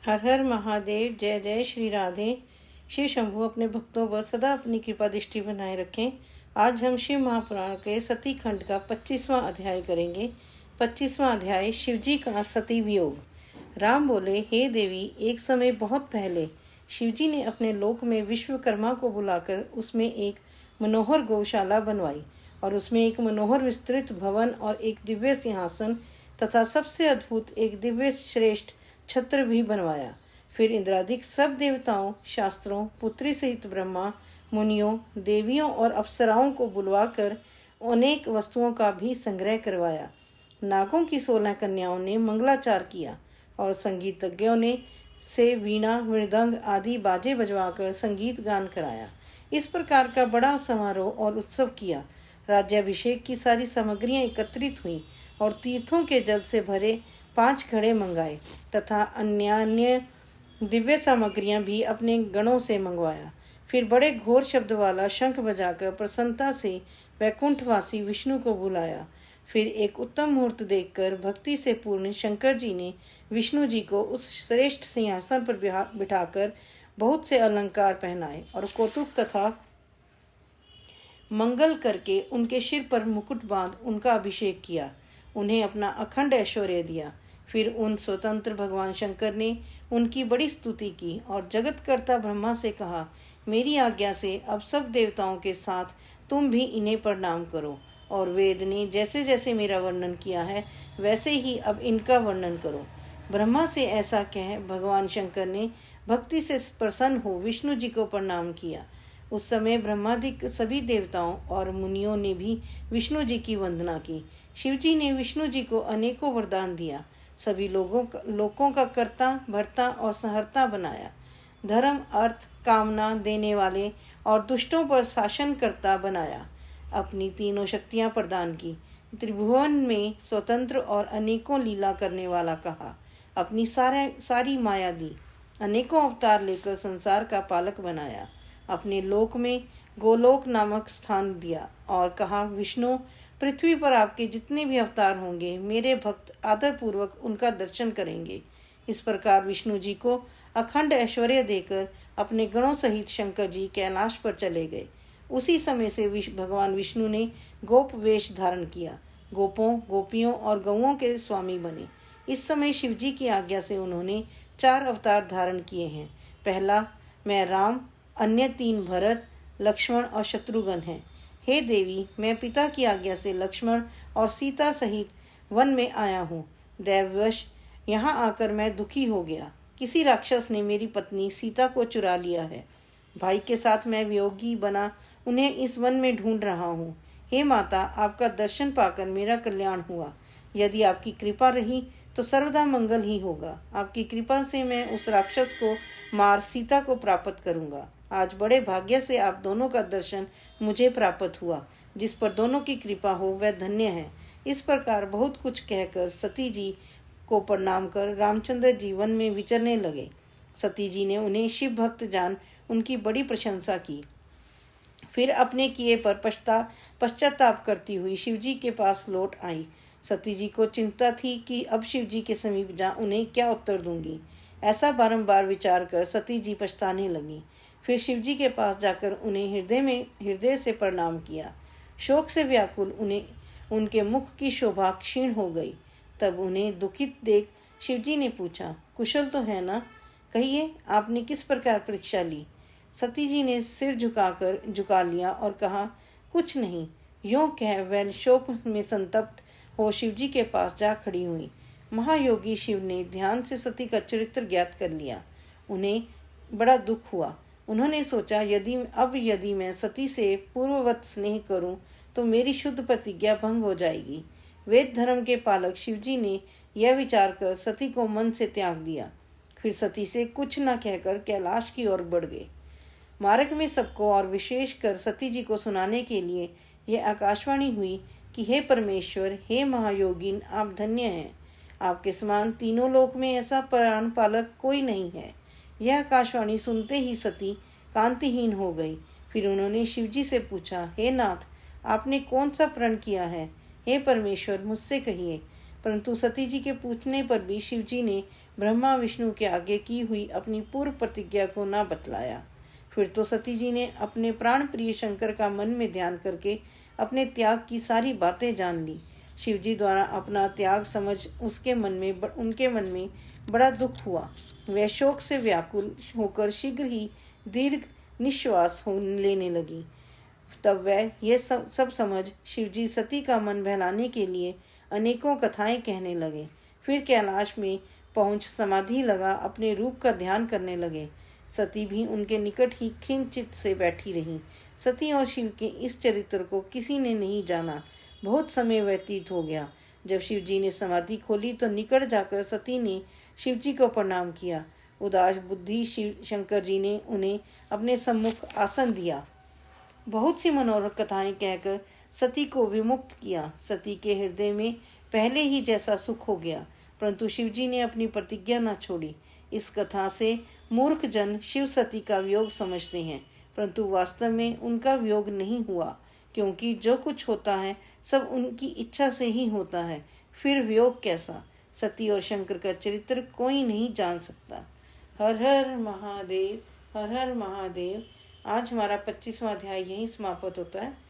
हर हर महादेव। जय जय श्री राधे। शिव शंभु अपने भक्तों पर सदा अपनी कृपा दृष्टि बनाए रखें। आज हम शिव महापुराण के सती खंड का 25वां अध्याय करेंगे। 25वां अध्याय शिवजी का सती वियोग। राम बोले, हे देवी, एक समय बहुत पहले शिवजी ने अपने लोक में विश्वकर्मा को बुलाकर उसमें एक मनोहर गौशाला बनवाई और उसमें एक मनोहर विस्तृत भवन और एक दिव्य सिंहासन तथा सबसे अद्भुत एक दिव्य श्रेष्ठ छत्र भी बनवाया। फिर इंद्रादिक सब देवताओं, शास्त्रों, पुत्री सहित ब्रह्मा, मुनियों, देवियों और अप्सराओं को बुलवाकर अनेक वस्तुओं का भी संग्रह करवाया। नागों की 16 कन्याओं ने मंगलाचार किया और संगीतज्ञों ने से वीणा, मृदंग आदि बाजे बजवाकर संगीत गान कराया। इस प्रकार का बड़ा समारोह और उत्सव किया। राज्याभिषेक की सारी सामग्रियां एकत्रित हुई और तीर्थों के जल से भरे 5 घड़े मंगाए तथा अन्य दिव्य सामग्रियां भी अपने गणों से मंगवाया। फिर बड़े घोर शब्द वाला शंख बजाकर प्रसन्नता से वैकुंठवासी विष्णु को बुलाया। फिर एक उत्तम मुहूर्त देखकर भक्ति से पूर्ण शंकर जी ने विष्णु जी को उस श्रेष्ठ सिंहासन पर बिठाकर बहुत से अलंकार पहनाए और कौतुक तथा मंगल करके उनके सिर पर मुकुट बांध उनका अभिषेक किया। उन्हें अपना अखंड ऐश्वर्य दिया। फिर उन स्वतंत्र भगवान शंकर ने उनकी बड़ी स्तुति की और जगतकर्ता ब्रह्मा से कहा, मेरी आज्ञा से अब सब देवताओं के साथ तुम भी इन्हें प्रणाम करो और वेद ने जैसे जैसे मेरा वर्णन किया है वैसे ही अब इनका वर्णन करो। ब्रह्मा से ऐसा कह भगवान शंकर ने भक्ति से प्रसन्न हो विष्णु जी को प्रणाम किया। उस समय ब्रह्मादिक सभी देवताओं और मुनियों ने भी विष्णु जी की वंदना की। शिवजी ने विष्णु जी को अनेकों वरदान दिया। सभी लोकों का कर्ता, भर्ता और संहर्ता बनाया। धर्म, अर्थ, कामना देने वाले और दुष्टों पर शासन करता बनाया। अपनी तीनों शक्तियां प्रदान की। त्रिभुवन में स्वतंत्र और अनेकों लीला करने वाला कहा। अपनी सारी माया दी। अनेकों अवतार लेकर संसार का पालक बनाया। अपने लोक में गोलोक नामक स्थान दिया और कहा, विष्णु, पृथ्वी पर आपके जितने भी अवतार होंगे मेरे भक्त आदर पूर्वक उनका दर्शन करेंगे। इस प्रकार विष्णु जी को अखंड ऐश्वर्य देकर अपने गणों सहित शंकर जी कैलाश पर चले गए। उसी समय से भगवान विष्णु ने गोप वेश धारण किया। गोपों, गोपियों और गौओं के स्वामी बने। इस समय शिवजी की आज्ञा से उन्होंने 4 अवतार धारण किए हैं। पहला मैं राम, अन्य 3 भरत, लक्ष्मण और शत्रुघ्न हैं। हे देवी, मैं पिता की आज्ञा से लक्ष्मण और सीता सहित वन में आया हूँ। दैववश यहाँ आकर मैं दुखी हो गया। किसी राक्षस ने मेरी पत्नी सीता को चुरा लिया है। भाई के साथ मैं वियोगी बना उन्हें इस वन में ढूंढ रहा हूँ। हे माता, आपका दर्शन पाकर मेरा कल्याण हुआ। यदि आपकी कृपा रही तो सर्वदा मंगल ही होगा। आपकी कृपा से मैं उस राक्षस को मार सीता को प्राप्त करूँगा। आज बड़े भाग्य से आप दोनों का दर्शन मुझे प्राप्त हुआ। जिस पर दोनों की कृपा हो वह धन्य है। इस प्रकार बहुत कुछ कहकर सती जी को प्रणाम कर रामचंद्र जी वन में विचरने लगे। सती जी ने उन्हें शिव भक्त जान उनकी बड़ी प्रशंसा की। फिर अपने किए पर पश्चाताप करती हुई शिवजी के पास लौट आई। सती जी को चिंता थी कि अब शिवजी के समीप जा उन्हें क्या उत्तर दूंगी। ऐसा बारंबार विचार कर सती जी पछताने लगी। फिर शिवजी के पास जाकर उन्हें हृदय से प्रणाम किया। शोक से व्याकुल उनके मुख की शोभा क्षीण हो गई। तब उन्हें दुखित देख शिवजी ने पूछा, कुशल तो है ना? कहिए, आपने किस प्रकार परीक्षा ली? सती जी ने सिर झुका लिया और कहा, कुछ नहीं। यों कह वह शोक में संतप्त हो शिवजी के पास जा खड़ी हुई। महायोगी शिव ने ध्यान से सती का चरित्र ज्ञात कर लिया। उन्हें बड़ा दुख हुआ। उन्होंने सोचा, यदि मैं सती से पूर्ववत स्नेह करूं तो मेरी शुद्ध प्रतिज्ञा भंग हो जाएगी। वेद धर्म के पालक शिवजी ने यह विचार कर सती को मन से त्याग दिया। फिर सती से कुछ न कहकर कैलाश की ओर बढ़ गए। मार्ग में सबको और विशेष कर सती जी को सुनाने के लिए यह आकाशवाणी हुई कि हे परमेश्वर, हे महायोगिन, आप धन्य हैं। आपके समान तीनों लोक में ऐसा प्राण पालक कोई नहीं है। यह आकाशवाणी सुनते ही सती कांतिहीन हो गई। फिर उन्होंने शिवजी से पूछा, हे नाथ, आपने कौन सा प्रण किया है? हे परमेश्वर, मुझसे कहिए। परंतु सती जी के पूछने पर भी शिवजी ने ब्रह्मा विष्णु के आगे की हुई अपनी पूर्व प्रतिज्ञा को न बतलाया। फिर तो सती जी ने अपने प्राण प्रिय शंकर का मन में ध्यान करके अपने त्याग की सारी बातें जान ली। शिव जी द्वारा अपना त्याग समझ उनके मन में बड़ा दुख हुआ। वह शोक से व्याकुल होकर शीघ्र ही दीर्घ निश्वास लेने लगी। तब वह यह सब समझ शिवजी सती का मन बहलाने के लिए अनेकों कथाएं कहने लगे। फिर कैलाश में पहुंच समाधि लगा अपने रूप का ध्यान करने लगे। सती भी उनके निकट ही खिंचित से बैठी रही। सती और शिव के इस चरित्र को किसी ने नहीं जाना। बहुत समय व्यतीत हो गया। जब शिव जी ने समाधि खोली तो निकट जाकर सती ने शिव जी को प्रणाम किया। उदास बुद्धि शिव शंकर जी ने उन्हें अपने सम्मुख आसन दिया। बहुत सी मनोरम कथाएं कहकर सती को विमुक्त किया। सती के हृदय में पहले ही जैसा सुख हो गया, परंतु शिवजी ने अपनी प्रतिज्ञा न छोड़ी। इस कथा से मूर्ख जन शिव सती का वियोग समझते हैं, परंतु वास्तव में उनका वियोग नहीं हुआ, क्योंकि जो कुछ होता है सब उनकी इच्छा से ही होता है। फिर वियोग कैसा? सती और शंकर का चरित्र कोई नहीं जान सकता। हर हर महादेव, हर हर महादेव। आज हमारा 25वां अध्याय यहीं समाप्त होता है।